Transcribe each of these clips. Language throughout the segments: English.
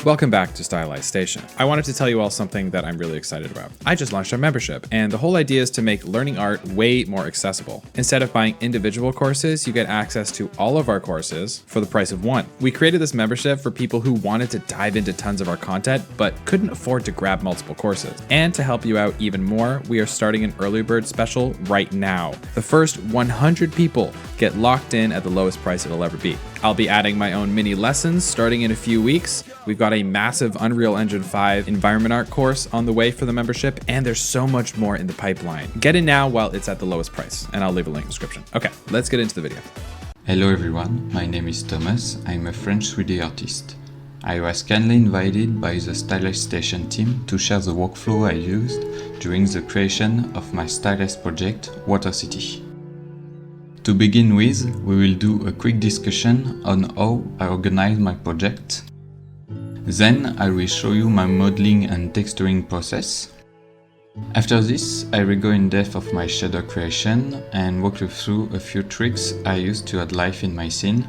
Welcome back to Stylized Station. I wanted to tell you all something that I'm really excited about. I just launched our membership, and the whole idea is to make learning art way more accessible. Instead of buying individual courses, you get access to all of our courses for the price of one. We created this membership for people who wanted to dive into tons of our content, but couldn't afford to grab multiple courses. And to help you out even more, we are starting an early bird special right now. The first 100 people get locked in at the lowest price it'll ever be. I'll be adding my own mini lessons starting in a few weeks. We've got a massive Unreal Engine 5 environment art course on the way for the membership, and there's so much more in the pipeline. Get in now while it's at the lowest price, and I'll leave a link in the description. Okay, let's get into the video. Hello everyone, my name is Thomas. I'm a French 3D artist. I was kindly invited by the Stylized Station team to share the workflow I used during the creation of my Stylized project, Water City. To begin with, we will do a quick discussion on how I organize my project. Then I will show you my modeling and texturing process. After this, I will go in depth of my shader creation and walk you through a few tricks I use to add life in my scene.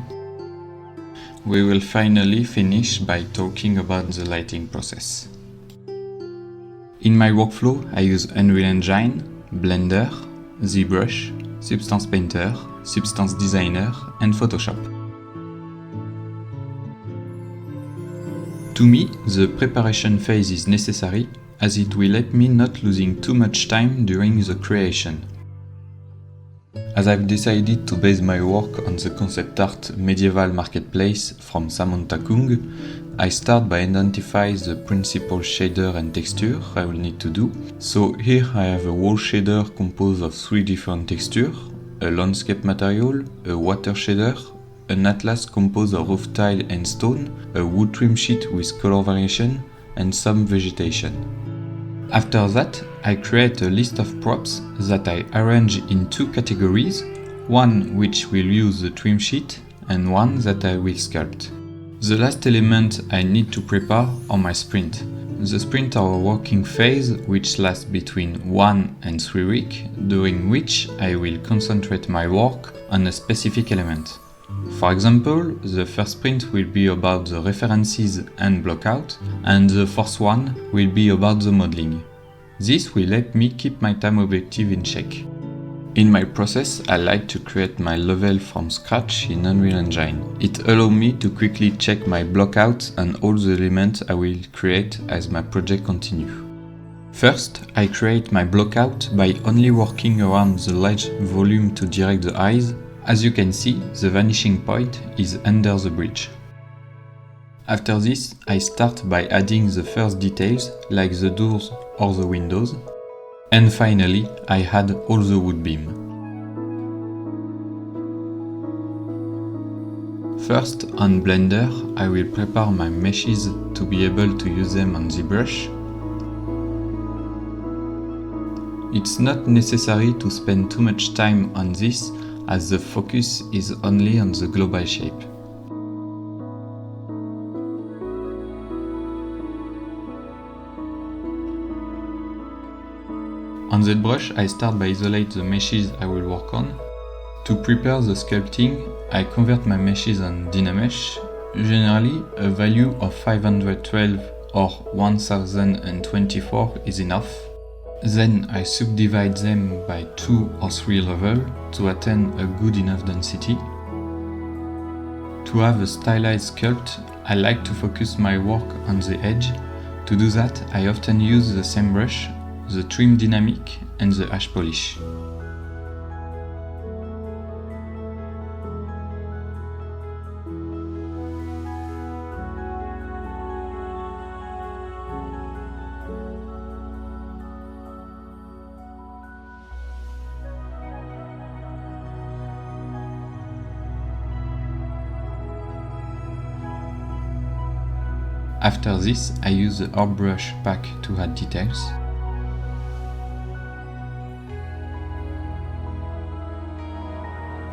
We will finally finish by talking about the lighting process. In my workflow, I use Unreal Engine, Blender, ZBrush, Substance Painter, Substance Designer, and Photoshop. To me, the preparation phase is necessary as it will help me not losing too much time during the creation. As I've decided to base my work on the concept art medieval marketplace from Samantha Kung, I start by identifying the principal shader and texture I will need to do. So here I have a wall shader composed of 3 different textures, a landscape material, a water shader, an atlas composed of roof tile and stone, a wood trim sheet with color variation, and some vegetation. After that, I create a list of props that I arrange in 2 categories, one which will use the trim sheet and one that I will sculpt. The last element I need to prepare are my sprint. The sprint are a working phase which lasts between 1 and 3 weeks, during which I will concentrate my work on a specific element. For example, the first sprint will be about the references and blockout, and the fourth one will be about the modeling. This will help me keep my time objective in check. In my process, I like to create my level from scratch in Unreal Engine. It allows me to quickly check my blockout and all the elements I will create as my project continues. First, I create my blockout by only working around the large volume to direct the eyes. As you can see, the vanishing point is under the bridge. After this, I start by adding the first details like the doors or the windows. And finally, I add all the wood beam. First, on Blender, I will prepare my meshes to be able to use them on ZBrush. It's not necessary to spend too much time on this as the focus is only on the global shape. On ZBrush, I start by isolating the meshes I will work on. To prepare the sculpting, I convert my meshes on Dynamesh. Generally, a value of 512 or 1024 is enough. Then I subdivide them by 2 or 3 levels to attain a good enough density. To have a stylized sculpt, I like to focus my work on the edge. To do that, I often use the same brush, the trim dynamic and the ash polish. After this, I use the airbrush pack to add details.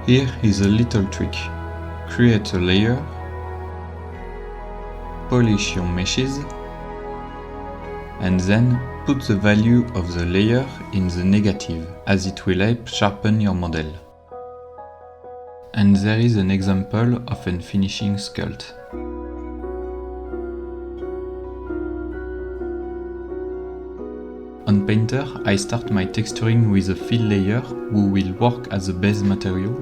Here is a little trick. Create a layer, polish your meshes, and then put the value of the layer in the negative, as it will help sharpen your model. And there is an example of a finishing sculpt. On Painter, I start my texturing with a fill layer who will work as a base material.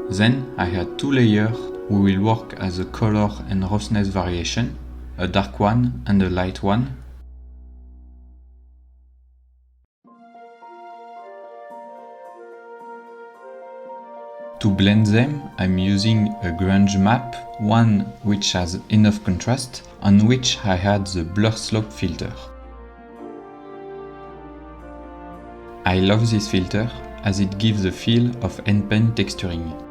Then I add two layers who will work as a color and roughness variation, a dark one and a light one. To blend them, I'm using a grunge map, one which has enough contrast, on which I add the blur slope filter. I love this filter as it gives the feel of end-pen texturing.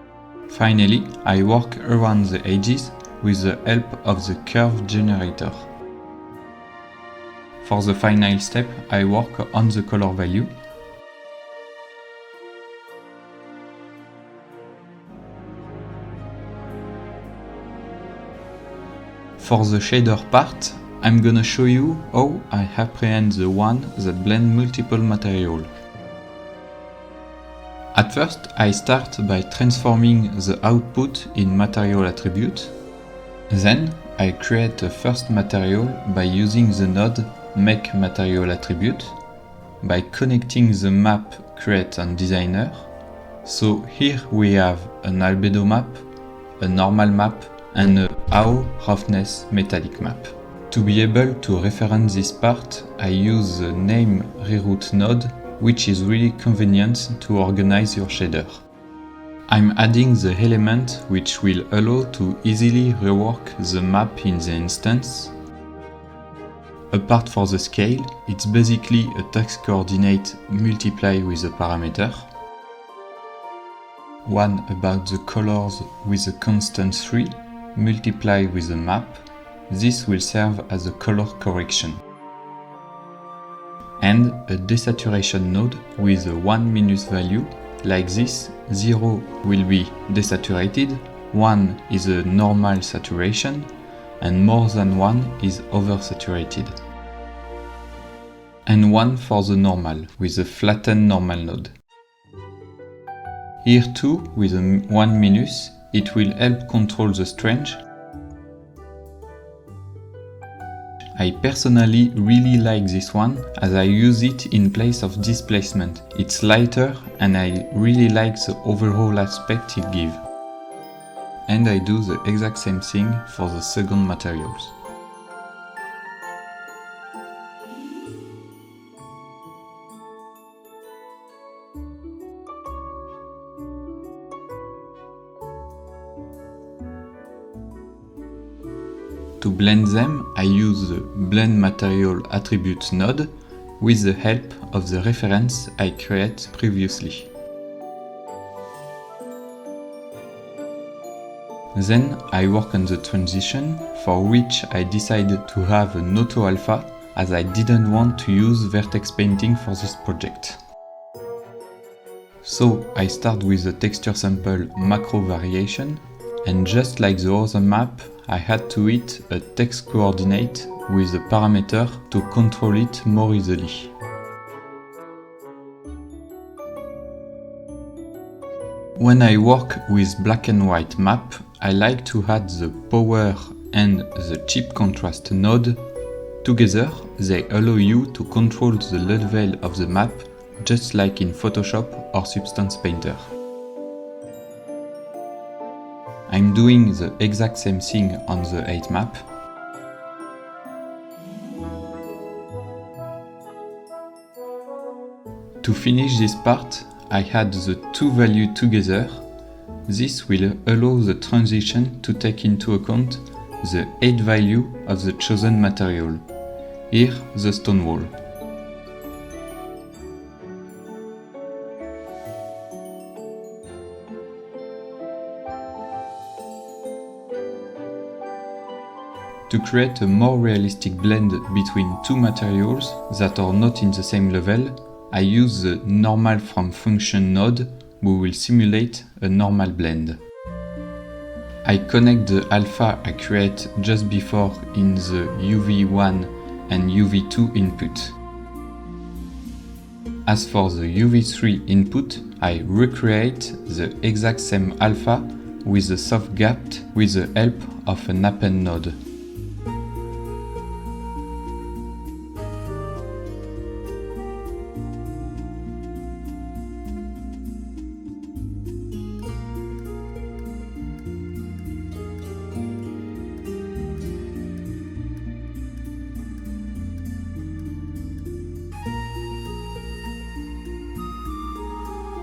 Finally, I work around the edges with the help of the curve generator. For the final step, I work on the color value. For the shader part, I'm gonna show you how I apprehend the one that blend multiple material. At first, I start by transforming the output in material attribute. Then, I create a first material by using the node Make Material Attribute, by connecting the map Create on Designer. So here we have an albedo map, a normal map, and a AO roughness metallic map. To be able to reference this part, I use the name reroute node, which is really convenient to organize your shader. I'm adding the element which will allow to easily rework the map in the instance. A part for the scale, it's basically a text coordinate multiplied with a parameter. One about the colors with a constant 3, multiplied with a map. This will serve as a color correction. And a desaturation node with a 1 minus value. Like this, 0 will be desaturated, 1 is a normal saturation, and more than 1 is oversaturated. And 1 for the normal, with a flattened normal node. Here too, with a 1 minus, it will help control the strange. I personally really like this one as I use it in place of displacement. It's lighter and I really like the overall aspect it gives. And I do the exact same thing for the second materials. To blend them, I use the Blend Material Attribute node with the help of the reference I created previously. Then I work on the transition, for which I decided to have an auto alpha as I didn't want to use vertex painting for this project. So I start with the texture sample macro variation, and just like the other map, I had to hit a text coordinate with a parameter to control it more easily. When I work with black and white map, I like to add the power and the chip contrast node. Together, they allow you to control the level of the map just like in Photoshop or Substance Painter. I'm doing the exact same thing on the 8 map. To finish this part, I add the two values together. This will allow the transition to take into account the 8 value of the chosen material. Here, the stone wall. To create a more realistic blend between two materials that are not in the same level, I use the normal from function node, who will simulate a normal blend. I connect the alpha I create just before in the UV1 and UV2 input. As for the UV3 input, I recreate the exact same alpha with a soft gap with the help of an append node.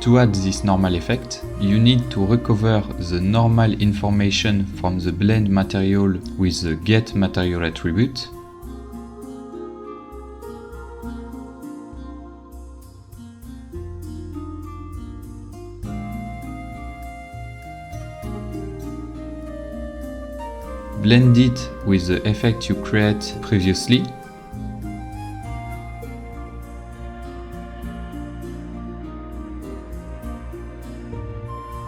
To add this normal effect, you need to recover the normal information from the blend material with the get material attribute, blend it with the effect you create previously,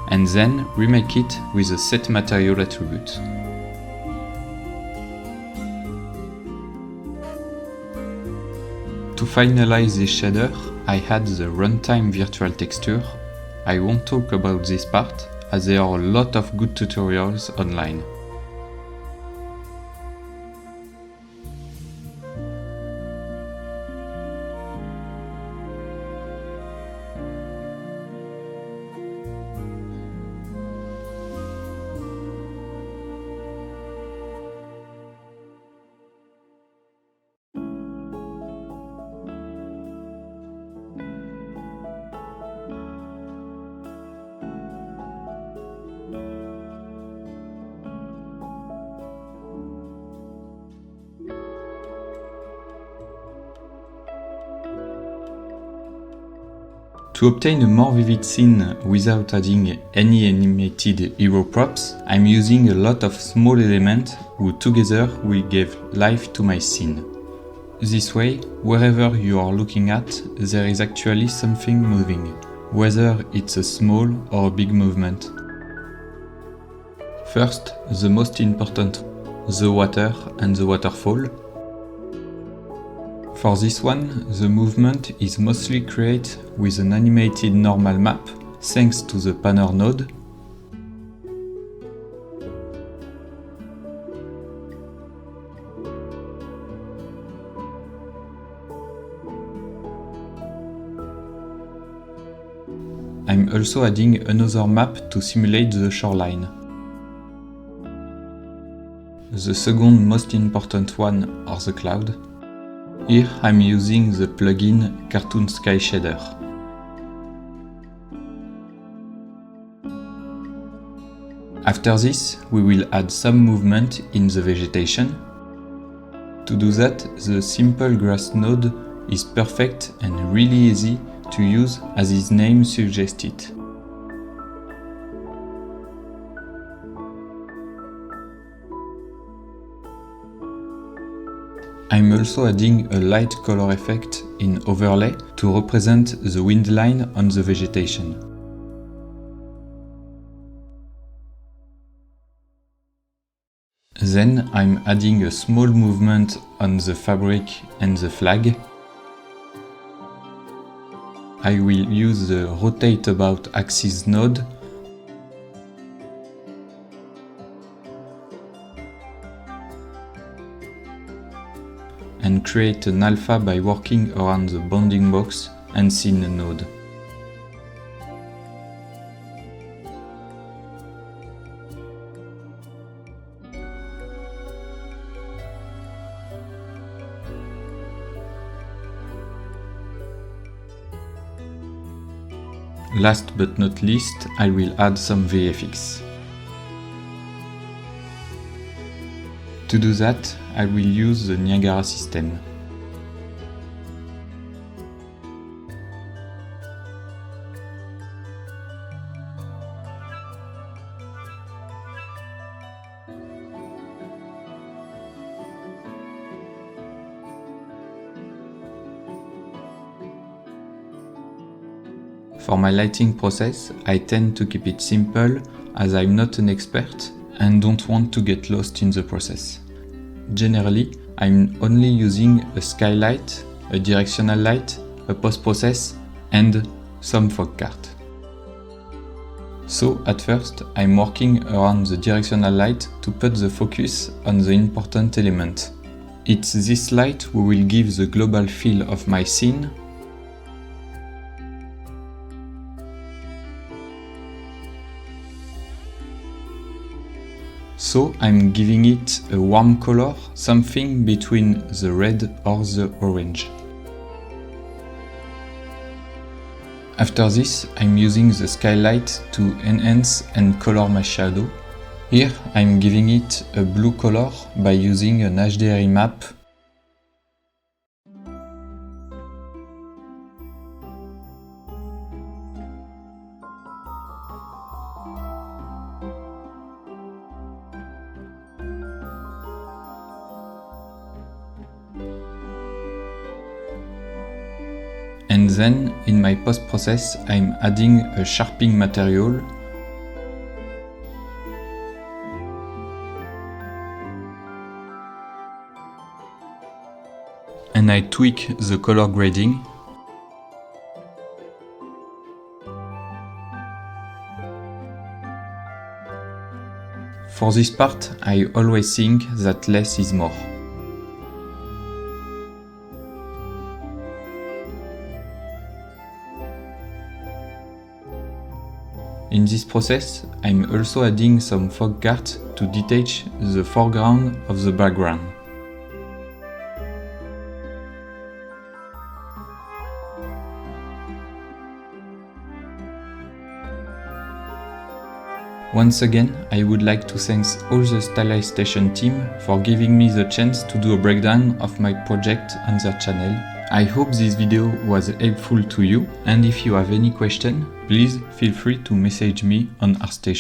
and then remake it with a set material attribute. To finalize this shader, I add the runtime virtual texture. I won't talk about this part, as there are a lot of good tutorials online. To obtain a more vivid scene without adding any animated hero props, I'm using a lot of small elements who together will give life to my scene. This way, wherever you are looking at, there is actually something moving, whether it's a small or a big movement. First, the most important, the water and the waterfall. For this one, the movement is mostly created with an animated normal map, thanks to the panner node. I'm also adding another map to simulate the shoreline. The second most important one are the cloud. Here I'm using the plugin Cartoon Sky Shader. After this, we will add some movement in the vegetation. To do that, the simple grass node is perfect and really easy to use as its name suggests it. I'm also adding a light color effect in overlay to represent the wind line on the vegetation. Then I'm adding a small movement on the fabric and the flag. I will use the rotate about axis node and create an alpha by working around the bounding box and scene node. Last but not least, I will add some VFX. To do that, I will use the Niagara system. For my lighting process, I tend to keep it simple as I'm not an expert and don't want to get lost in the process. Generally, I'm only using a skylight, a directional light, a post-process, and some fog cart. So at first I'm working around the directional light to put the focus on the important element. It's this light who will give the global feel of my scene. So I'm giving it a warm color, something between the red or the orange. After this, I'm using the skylight to enhance and color my shadow. Here I'm giving it a blue color by using an HDRI map. And then, in my post-process, I'm adding a sharpening material and I tweak the color grading. For this part, I always think that less is more. In this process, I'm also adding some fog cart to detach the foreground of the background. Once again, I would like to thank all the Stylized Station team for giving me the chance to do a breakdown of my project on their channel. I hope this video was helpful to you, and if you have any question, please feel free to message me on ArtStation.